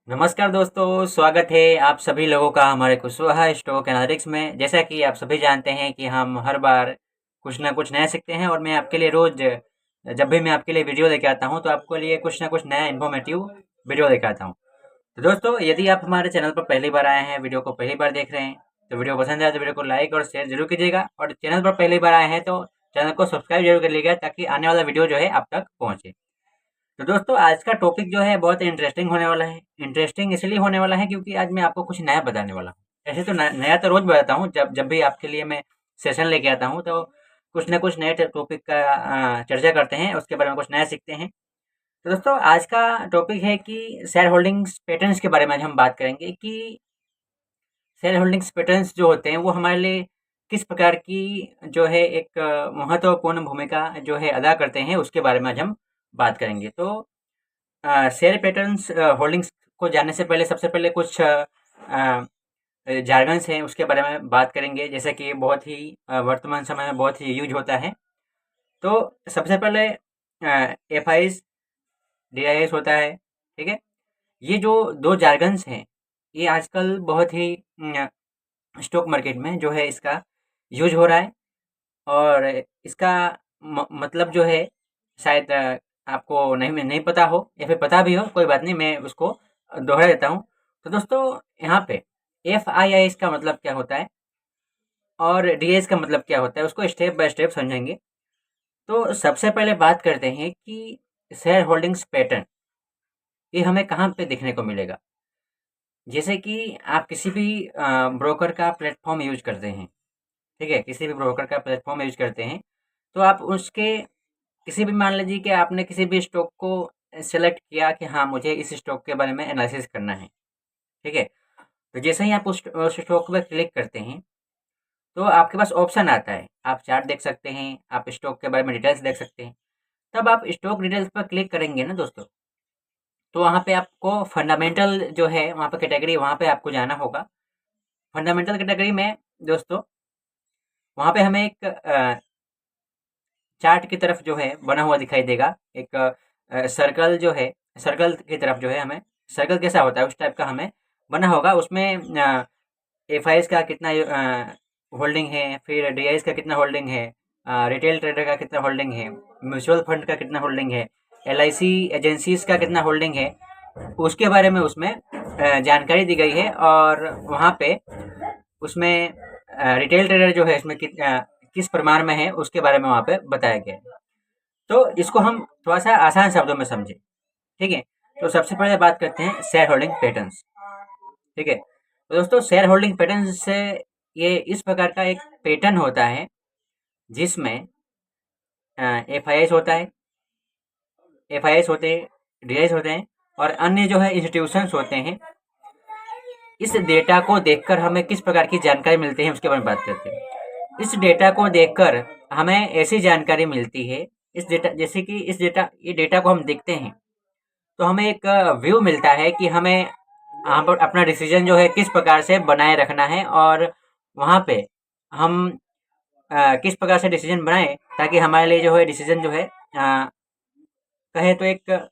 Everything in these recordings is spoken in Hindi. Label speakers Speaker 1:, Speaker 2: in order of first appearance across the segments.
Speaker 1: नमस्कार दोस्तों, स्वागत है आप सभी लोगों का हमारे कुशवाहा स्टॉक एनालिटिक्स में। जैसा कि आप सभी जानते हैं कि हम हर बार कुछ ना कुछ नया सीखते हैं और मैं आपके लिए रोज़ जब भी मैं आपके लिए वीडियो लेके आता हूं तो आपके लिए कुछ ना कुछ नया इन्फॉर्मेटिव वीडियो लेके आता हूं। तो दोस्तों, यदि आप हमारे चैनल पर पहली बार आए हैं, वीडियो को पहली बार देख रहे हैं, तो वीडियो पसंद आए तो वीडियो को लाइक और शेयर जरूर कीजिएगा। और चैनल पर पहली बार आए हैं तो चैनल को सब्सक्राइब जरूर कर लीजिएगा ताकि आने वाला वीडियो जो है आप तक पहुँचे। तो दोस्तों, आज का टॉपिक जो है बहुत इंटरेस्टिंग होने वाला है। इंटरेस्टिंग इसलिए होने वाला है क्योंकि आज मैं आपको कुछ नया बताने वाला हूँ। ऐसे तो नया तो रोज बताता हूँ, जब जब भी आपके लिए मैं सेशन लेके आता हूँ तो कुछ ना कुछ नए टॉपिक का चर्चा करते हैं, उसके बारे में कुछ नया सीखते हैं। तो दोस्तों, आज का टॉपिक है कि शेयर होल्डिंग्स पैटर्न्स के बारे में आज हम बात करेंगे कि शेयर होल्डिंग्स पैटर्न्स जो होते हैं वो हमारे लिए किस प्रकार की जो है एक महत्वपूर्ण भूमिका जो है अदा करते हैं, उसके बारे में आज हम बात करेंगे। तो शेयर पैटर्न्स होल्डिंग्स को जानने से पहले सबसे पहले कुछ जार्गन्स हैं उसके बारे में बात करेंगे, जैसे कि बहुत ही वर्तमान समय में बहुत ही यूज होता है। तो सबसे पहले F I S D I S होता है, ठीक है। ये जो दो जार्गन्स हैं ये आजकल बहुत ही स्टॉक मार्केट में जो है इसका यूज हो रहा है। और इसका मतलब जो है शायद आपको नहीं नहीं पता हो या फिर पता भी हो, कोई बात नहीं, मैं उसको दोहरा देता हूँ। तो दोस्तों, यहाँ पे एफ आई आई एस का मतलब क्या होता है और डी एस का मतलब क्या होता है, उसको स्टेप बाय स्टेप समझेंगे। तो सबसे पहले बात करते हैं कि शेयर होल्डिंग्स पैटर्न ये हमें कहाँ पे देखने को मिलेगा। जैसे कि आप किसी भी ब्रोकर का प्लेटफॉर्म यूज करते हैं, ठीक है, किसी भी ब्रोकर का प्लेटफॉर्म यूज करते हैं, तो आप उसके किसी भी, मान लीजिए कि आपने किसी भी स्टॉक को सेलेक्ट किया कि हाँ मुझे इस स्टॉक के बारे में एनालिसिस करना है, ठीक है। तो जैसे ही आप उस स्टॉक पर क्लिक करते हैं तो आपके पास ऑप्शन आता है, आप चार्ट देख सकते हैं, आप स्टॉक के बारे में डिटेल्स देख सकते हैं। तब आप स्टॉक डिटेल्स पर क्लिक करेंगे ना दोस्तों, तो वहाँ पे आपको फंडामेंटल जो है वहाँ पे कैटेगरी, वहाँ पे आपको जाना होगा। फंडामेंटल कैटेगरी में दोस्तों वहाँ पे हमें एक चार्ट की तरफ जो है बना हुआ दिखाई देगा, एक सर्कल जो है, सर्कल की तरफ जो है हमें, सर्कल कैसा होता है उस टाइप का हमें बना होगा। उसमें एफ आई एस का कितना होल्डिंग है, फिर डी आई एस का कितना होल्डिंग है, रिटेल ट्रेडर का कितना होल्डिंग है, म्यूचुअल फंड का कितना होल्डिंग है, एल आई सी एजेंसीज का कितना होल्डिंग है, उसके बारे में उसमें जानकारी दी गई है। और वहाँ पे उसमें रिटेल ट्रेडर जो है इसमें किस प्रमाण में है उसके बारे में वहाँ पे बताया गया है। तो इसको हम थोड़ा सा आसान शब्दों में समझें, ठीक है। तो सबसे पहले बात करते हैं शेयर होल्डिंग पैटर्न्स, ठीक है। तो दोस्तों, शेयर होल्डिंग पैटर्न से ये इस प्रकार का एक पैटर्न होता है जिसमें एफ आई एस होता है, एफ आई एस होते हैं, डी आई एस होते हैं और अन्य जो है इंस्टीट्यूशंस होते हैं। इस डेटा को देखकर हमें किस प्रकार की जानकारी मिलती है उसके बारे में बात करते हैं। इस डेटा को देखकर हमें ऐसी जानकारी मिलती है, इस डेटा, जैसे कि इस डेटा, ये डेटा को हम देखते हैं तो हमें एक व्यू मिलता है कि हमें यहाँ पर अपना डिसीजन जो है किस प्रकार से बनाए रखना है और वहाँ पे हम किस प्रकार से डिसीजन बनाएं ताकि हमारे लिए जो है डिसीजन जो है कहे तो एक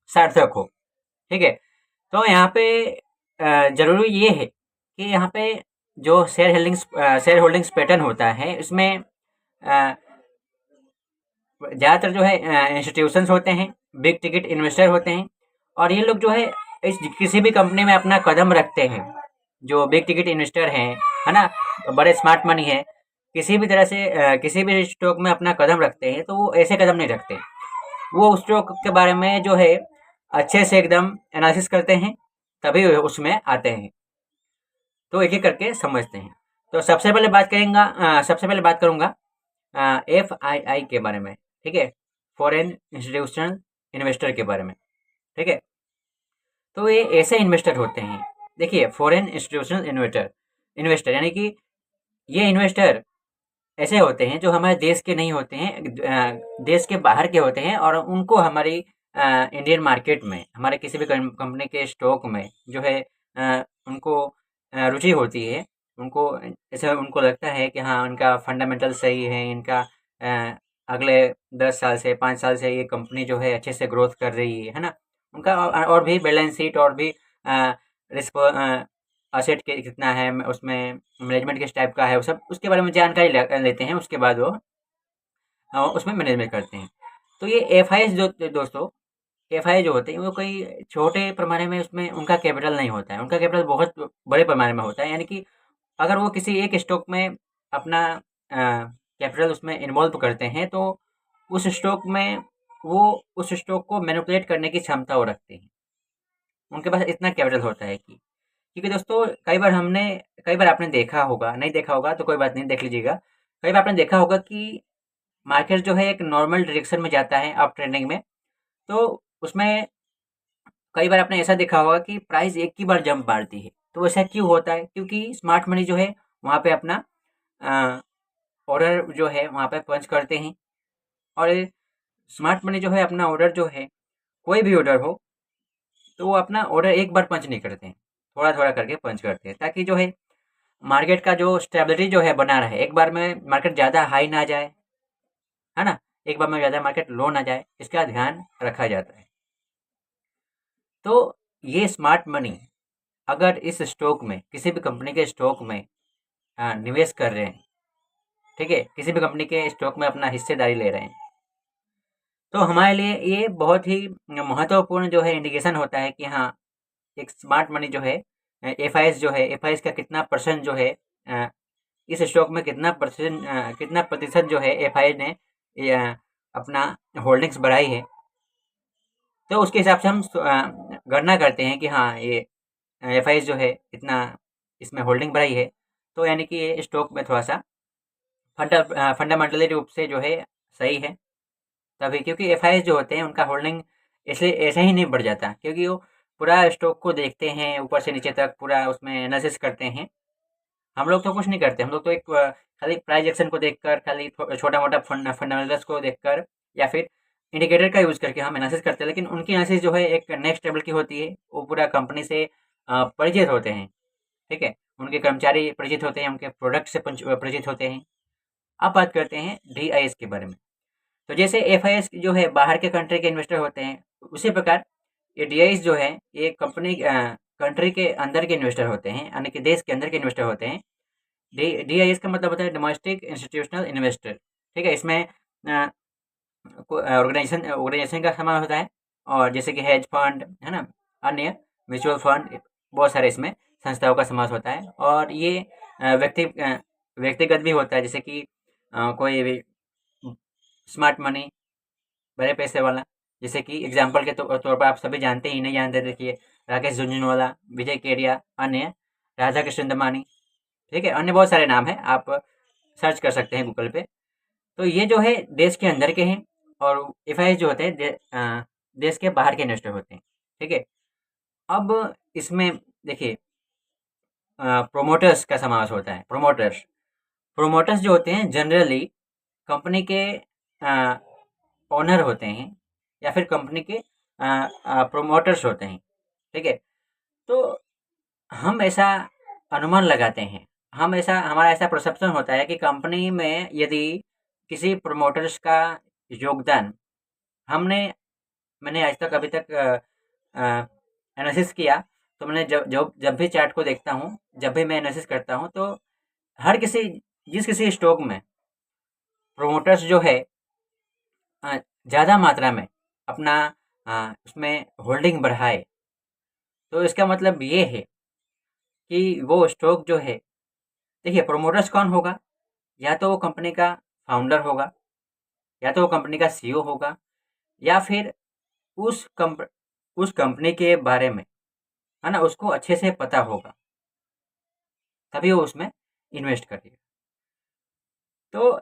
Speaker 1: सार्थक हो, ठीक है। तो यहाँ पे ज़रूरी ये है कि यहाँ पे जो शेयर होल्डिंग्स पैटर्न होता है इसमें ज़्यादातर जो है इंस्टीट्यूशंस होते हैं, बिग टिकट इन्वेस्टर होते हैं और ये लोग जो है इस किसी भी कंपनी में अपना कदम रखते हैं। जो बिग टिकट इन्वेस्टर हैं, है ना, तो बड़े स्मार्ट मनी है, किसी भी तरह से किसी भी स्टॉक में अपना कदम रखते हैं तो वो ऐसे कदम नहीं रखते। वो उस स्टॉक के बारे में जो है अच्छे से एकदम एनालिसिस करते हैं, तभी उसमें आते हैं। तो एक एक करके समझते हैं। तो सबसे पहले बात करूँगा एफ आई आई के बारे में, ठीक है, फॉरेन इंस्टीट्यूशनल इन्वेस्टर के बारे में, ठीक है। तो ये ऐसे इन्वेस्टर होते हैं, देखिए, फॉरेन इंस्टीट्यूशनल इन्वेस्टर इन्वेस्टर यानी कि ये इन्वेस्टर ऐसे होते हैं जो हमारे देश के नहीं होते हैं, देश के बाहर के होते हैं और उनको हमारी इंडियन मार्केट में, हमारे किसी भी कंपनी के स्टॉक में जो है उनको रुचि होती है। उनको ऐसा उनको लगता है कि हाँ उनका फंडामेंटल सही है, इनका अगले 10 साल से 5 साल से ये कंपनी जो है अच्छे से ग्रोथ कर रही है ना। उनका और भी बैलेंस शीट और भी रिस्क असेट के कितना है, उसमें मैनेजमेंट किस टाइप का है, वो सब उसके बारे में जानकारी लेते हैं। उसके बाद वो उसमें मैनेजमेंट करते हैं। तो ये एफआईएस जो दोस्तों, एफआई जो होते हैं वो कोई छोटे पैमाने में उसमें उनका कैपिटल नहीं होता है, उनका कैपिटल बहुत बड़े पैमाने में होता है। यानी कि अगर वो किसी एक स्टॉक में अपना कैपिटल उसमें इन्वॉल्व करते हैं तो उस स्टॉक में वो उस स्टॉक को मैनिपुलेट करने की क्षमता वो रखते हैं। उनके पास इतना कैपिटल होता है कि, क्योंकि दोस्तों कई बार आपने देखा होगा, नहीं देखा होगा तो कोई बात नहीं, देख लीजिएगा। कई बार आपने देखा होगा कि मार्केट जो है एक नॉर्मल डायरेक्शन में जाता है अप ट्रेंडिंग में, तो उसमें कई बार आपने ऐसा देखा होगा कि प्राइस एक ही बार जंप मारती है। तो ऐसा क्यों होता है? क्योंकि स्मार्ट मनी जो है वहाँ पे अपना ऑर्डर जो है वहाँ पे पंच करते हैं। और स्मार्ट मनी जो है अपना ऑर्डर जो है, कोई भी ऑर्डर हो तो वो अपना ऑर्डर एक बार पंच नहीं करते हैं, थोड़ा थोड़ा करके पंच करते हैं, ताकि जो है मार्केट का जो स्टेबिलिटी जो है बना रहे। एक बार में मार्केट ज़्यादा हाई ना जाए, है ना, एक बार में ज़्यादा मार्केट लो ना जाए, इसका ध्यान रखा जाता है। तो ये स्मार्ट मनी अगर इस स्टॉक में, किसी भी कंपनी के स्टॉक में निवेश कर रहे हैं, ठीक है, किसी भी कंपनी के स्टॉक में अपना हिस्सेदारी ले रहे हैं, तो हमारे लिए ये बहुत ही महत्वपूर्ण जो है इंडिकेशन होता है कि हाँ, एक स्मार्ट मनी जो है, एफआईएस जो है, एफआईएस का कितना परसेंट जो है इस स्टॉक में कितना प्रतिशत जो है एफआईएस ने अपना होल्डिंग्स बढ़ाई है। तो उसके हिसाब से हम गणना करते हैं कि हाँ, ये एफआईएस जो है इतना इसमें होल्डिंग बढ़ाई है, तो यानी कि ये स्टॉक में थोड़ा सा फंडामेंटली रूप से जो है सही है। तभी, क्योंकि एफआईएस जो होते हैं उनका होल्डिंग ऐसे ऐसे ही नहीं बढ़ जाता, क्योंकि वो पूरा स्टॉक को देखते हैं ऊपर से नीचे तक, पूरा उसमें एनालिसिस करते हैं। हम लोग तो कुछ नहीं करते, हम लोग तो एक खाली प्राइस एक्शन को देखकर, खाली छोटा मोटा फंडामेंटल्स को देखकर या फिर इंडिकेटर का यूज़ करके हम एनालिसिस करते हैं। लेकिन उनकी एनालिसिस जो है एक नेक्स्ट लेवल की होती है, वो पूरा कंपनी से परिचित होते हैं, ठीक है, उनके कर्मचारी परिचित होते हैं, उनके प्रोडक्ट से परिचित होते हैं। अब बात करते हैं डीआईएस के बारे में। तो जैसे एफआईएस जो है बाहर के कंट्री के इन्वेस्टर होते हैं, उसी प्रकार ये डीआईएस जो है ये कंट्री के अंदर के इन्वेस्टर होते हैं, यानी कि देश के अंदर के इन्वेस्टर होते हैं। डीआईएस का मतलब होता है डोमेस्टिक इंस्टीट्यूशनल इन्वेस्टर, ठीक है। इसमें ऑर्गेनाइजेशन का समावेश होता है, और जैसे कि हेज फंड, है ना, अन्य म्यूचुअल फंड, बहुत सारे इसमें संस्थाओं का समावेश होता है। और ये व्यक्तिगत भी होता है, जैसे कि कोई भी स्मार्ट मनी, बड़े पैसे वाला, जैसे कि एग्जाम्पल के तौर पर आप सभी जानते ही, नहीं जानते, देखिए राकेश झुनझुनवाला, विजय केडिया, अन्य राधा कृष्ण दमानी, ठीक है, अन्य बहुत सारे नाम हैं, आप सर्च कर सकते हैं गूगल पे। तो ये जो है देश के अंदर के हैं, और एफआईएस जो होते हैं देश के बाहर के इन्वेस्टर होते हैं, ठीक है। अब इसमें देखिए प्रोमोटर्स का समावेश होता है। प्रोमोटर्स जो होते हैं जनरली कंपनी के ओनर होते हैं, या फिर कंपनी के प्रोमोटर्स होते हैं, ठीक है। तो हम ऐसा अनुमान लगाते हैं, हमारा ऐसा परसेप्शन होता है कि कंपनी में यदि किसी प्रमोटर्स का योगदान मैंने आज तक अभी तक एनालिसिस किया, तो मैंने जब भी चार्ट को देखता हूँ, जब भी मैं एनालिसिस करता हूँ, तो जिस किसी स्टॉक में प्रोमोटर्स जो है ज़्यादा मात्रा में अपना उसमें होल्डिंग बढ़ाए, तो इसका मतलब ये है कि वो स्टॉक जो है, देखिए प्रोमोटर्स कौन होगा, या तो वो कंपनी का फाउंडर होगा, या तो वो कंपनी का सीईओ होगा, या फिर उस कंपनी के बारे में, है ना, उसको अच्छे से पता होगा, तभी वो उसमें इन्वेस्ट करेगा। तो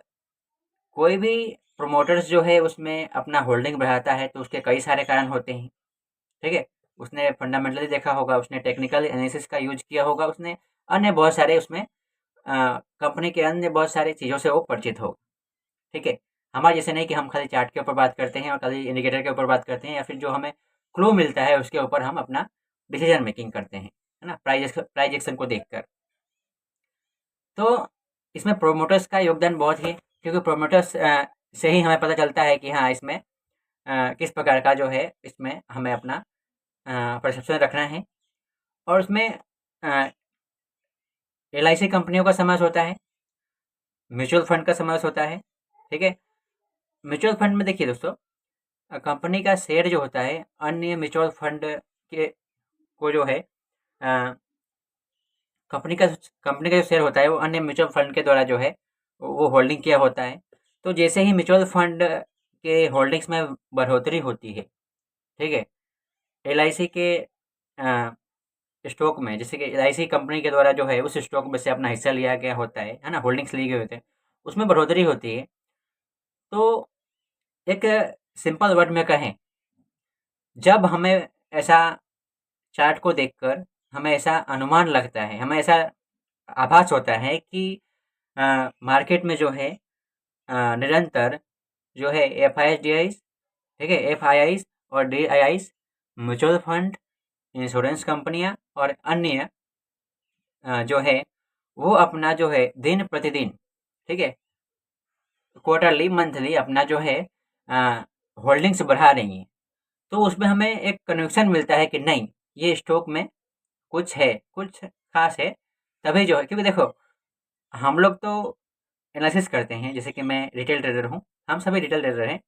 Speaker 1: कोई भी प्रोमोटर्स जो है उसमें अपना होल्डिंग बढ़ाता है, तो उसके कई सारे कारण होते हैं, ठीक है। उसने फंडामेंटली देखा होगा, उसने टेक्निकल एनालिसिस का यूज किया होगा, उसने अन्य बहुत सारे उसमें कंपनी के अन्य बहुत सारी चीज़ों से वो परिचित होगा, ठीक है। हमारे जैसे नहीं कि हम खाली चार्ट के ऊपर बात करते हैं और खाली इंडिकेटर के ऊपर बात करते हैं, या फिर जो हमें क्लू मिलता है उसके ऊपर हम अपना डिसीजन मेकिंग करते हैं, है ना, प्राइज एक्शन को देखकर। तो इसमें प्रोमोटर्स का योगदान बहुत है, क्योंकि प्रोमोटर्स से ही हमें पता चलता है कि हाँ, इसमें किस प्रकार का जो है इसमें हमें अपना परसेप्शन रखना है। और उसमें LIC कंपनियों का समावेश होता है, म्यूचुअल फंड का समावेश होता है। ठीक है, म्यूचुअल फंड में देखिए दोस्तों, कंपनी का शेयर जो होता है अन्य म्यूचुअल फंड के को जो है कंपनी का जो शेयर होता है वो अन्य म्यूचुअल फंड के द्वारा जो है वो होल्डिंग किया होता है। तो जैसे ही म्यूचुअल फंड के होल्डिंग्स में बढ़ोतरी होती है, ठीक है, LIC के स्टॉक में, जैसे कि LIC कंपनी के द्वारा जो है उस स्टॉक में से अपना हिस्सा लिया गया होता है ना, होल्डिंग्स लिए गए होते हैं, उसमें बढ़ोतरी होती है। तो एक सिंपल वर्ड में कहें, जब हमें ऐसा चार्ट को देखकर हमें ऐसा अनुमान लगता है, हमें ऐसा आभास होता है कि मार्केट में जो है निरंतर जो है FIIs, ठीक है, FIIs और DIIs, म्यूचुअल फंड, इंश्योरेंस कंपनियां और अन्य जो है वो अपना जो है दिन प्रतिदिन, ठीक है, क्वार्टरली मंथली अपना जो है होल्डिंग्स बढ़ा रही हैं, तो उसमें हमें एक कन्विक्शन मिलता है कि नहीं, ये स्टॉक में कुछ है, कुछ खास है। तभी जो है, क्योंकि देखो हम लोग तो एनालिसिस करते हैं, जैसे कि मैं रिटेल ट्रेडर हूँ, हम सभी रिटेल ट्रेडर हैं,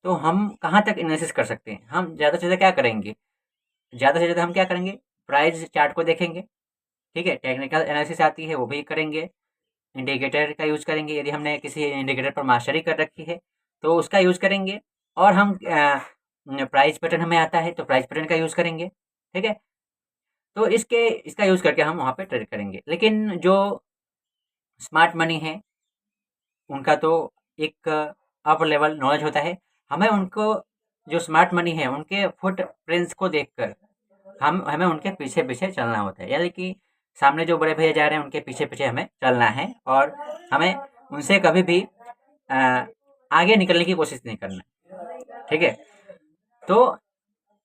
Speaker 1: तो हम कहाँ तक एनालिसिस कर सकते हैं? हम ज़्यादा से ज़्यादा क्या करेंगे? ज़्यादा से ज़्यादा हम क्या करेंगे? प्राइस चार्ट को देखेंगे, ठीक है, टेक्निकल एनालिसिस आती है वो भी करेंगे, इंडिकेटर का यूज़ करेंगे, यदि हमने किसी इंडिकेटर पर मास्टरी कर रखी है तो उसका यूज़ करेंगे, और हम प्राइस पैटर्न हमें आता है तो प्राइस पैटर्न का यूज़ करेंगे, ठीक है। तो इसका यूज़ करके हम वहाँ पे ट्रेड करेंगे। लेकिन जो स्मार्ट मनी है उनका तो एक अपर लेवल नॉलेज होता है। हमें उनको, जो स्मार्ट मनी है, उनके फुट प्रिंट्स को देखकर हमें उनके पीछे पीछे चलना होता है, यानी कि सामने जो बड़े भैया जा रहे हैं उनके पीछे पीछे हमें चलना है, और हमें उनसे कभी भी आगे निकलने की कोशिश नहीं करना, ठीक है। तो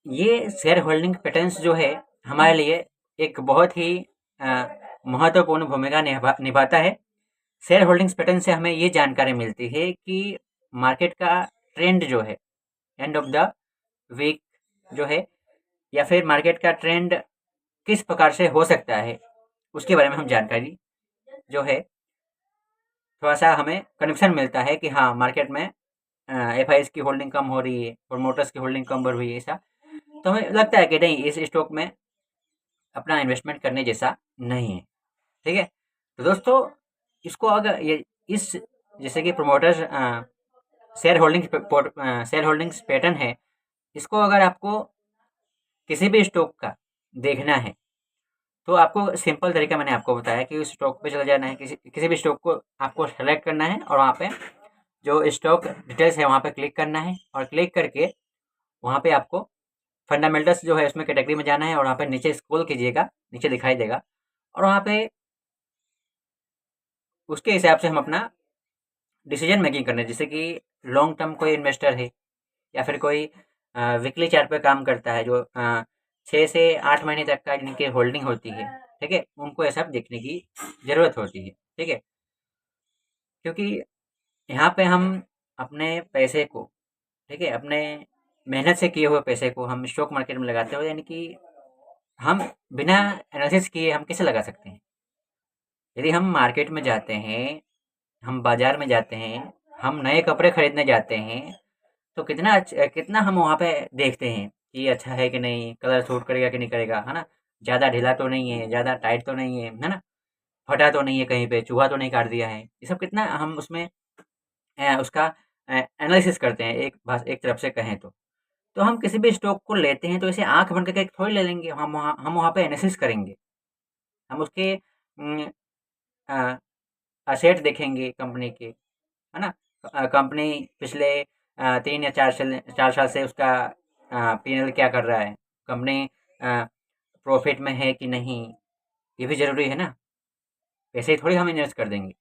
Speaker 1: ये शेयर होल्डिंग पैटर्न्स जो है हमारे लिए एक बहुत ही महत्वपूर्ण भूमिका निभाता है। शेयर होल्डिंग्स पैटर्न से हमें ये जानकारी मिलती है कि मार्केट का ट्रेंड जो है एंड ऑफ द वीक जो है, या फिर मार्केट का ट्रेंड किस प्रकार से हो सकता है, उसके बारे में हम जानकारी जो है थोड़ा सा हमें कनेक्शन मिलता है कि हाँ, मार्केट में FIs की होल्डिंग कम हो रही है, प्रोमोटर्स की होल्डिंग कम बढ़ रही है, ऐसा तो हमें लगता है कि नहीं, इस स्टॉक में अपना इन्वेस्टमेंट करने जैसा नहीं है, ठीक है। तो दोस्तों, इसको अगर ये इस जैसे कि प्रोमोटर्स शेयर होल्डिंग्स पैटर्न है, इसको अगर आपको किसी भी स्टॉक का देखना है तो आपको सिंपल तरीका मैंने आपको बताया कि उस स्टॉक पे चले जाना है, किसी भी स्टॉक को आपको सेलेक्ट करना है और वहाँ पे जो स्टॉक डिटेल्स है वहाँ पे क्लिक करना है, और क्लिक करके वहाँ पे आपको फंडामेंटल्स जो है उसमें कैटेगरी में जाना है, और वहाँ पे नीचे स्क्रॉल कीजिएगा, नीचे दिखाई देगा, और वहाँ पे उसके हिसाब से हम अपना डिसीजन मेकिंग करना है। जैसे कि लॉन्ग टर्म कोई इन्वेस्टर है, या फिर कोई वीकली चार्ट पे काम करता है, जो 6 से 8 महीने तक का जिनकी होल्डिंग होती है, ठीक है, उनको ये सब देखने की ज़रूरत होती है, ठीक है। क्योंकि यहाँ पे हम अपने पैसे को, ठीक है, अपने मेहनत से किए हुए पैसे को हम स्टॉक मार्केट में लगाते हो, यानी कि हम बिना एनालिसिस किए हम कैसे लगा सकते हैं? यदि हम मार्केट में जाते हैं, हम बाज़ार में जाते हैं, हम नए कपड़े खरीदने जाते हैं, तो कितना हम वहाँ पे देखते हैं कि अच्छा है कि नहीं, कलर सूट करेगा कि नहीं करेगा, है ना? ज़्यादा ढीला तो नहीं है, ज़्यादा टाइट तो नहीं है ना? फटा तो नहीं है कहीं पे, चूहा तो नहीं काट दिया है। ये सब कितना हम उसमें उसका एनालिसिस करते हैं, एक तरफ से कहें तो। तो हम किसी भी स्टॉक को लेते हैं तो ऐसे आँख बंद करके थोड़ी ले लेंगे, हम वहाँ पे एनालिसिस करेंगे। हम उसके उम, अ, एसेट देखेंगे कंपनी के, है ना? कंपनी पिछले 3 या 4 साल से उसका P&L क्या कर रहा है? कंपनी प्रॉफ़िट में है कि नहीं? ये भी ज़रूरी है ना? ऐसे ही थोड़ी हम इन्वेस्ट कर देंगे।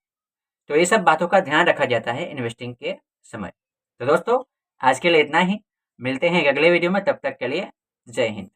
Speaker 1: तो ये सब बातों का ध्यान रखा जाता है इन्वेस्टिंग के समय। तो दोस्तों, आज के लिए इतना ही। मिलते हैं एक अगले वीडियो में, तब तक के लिए जय हिंद।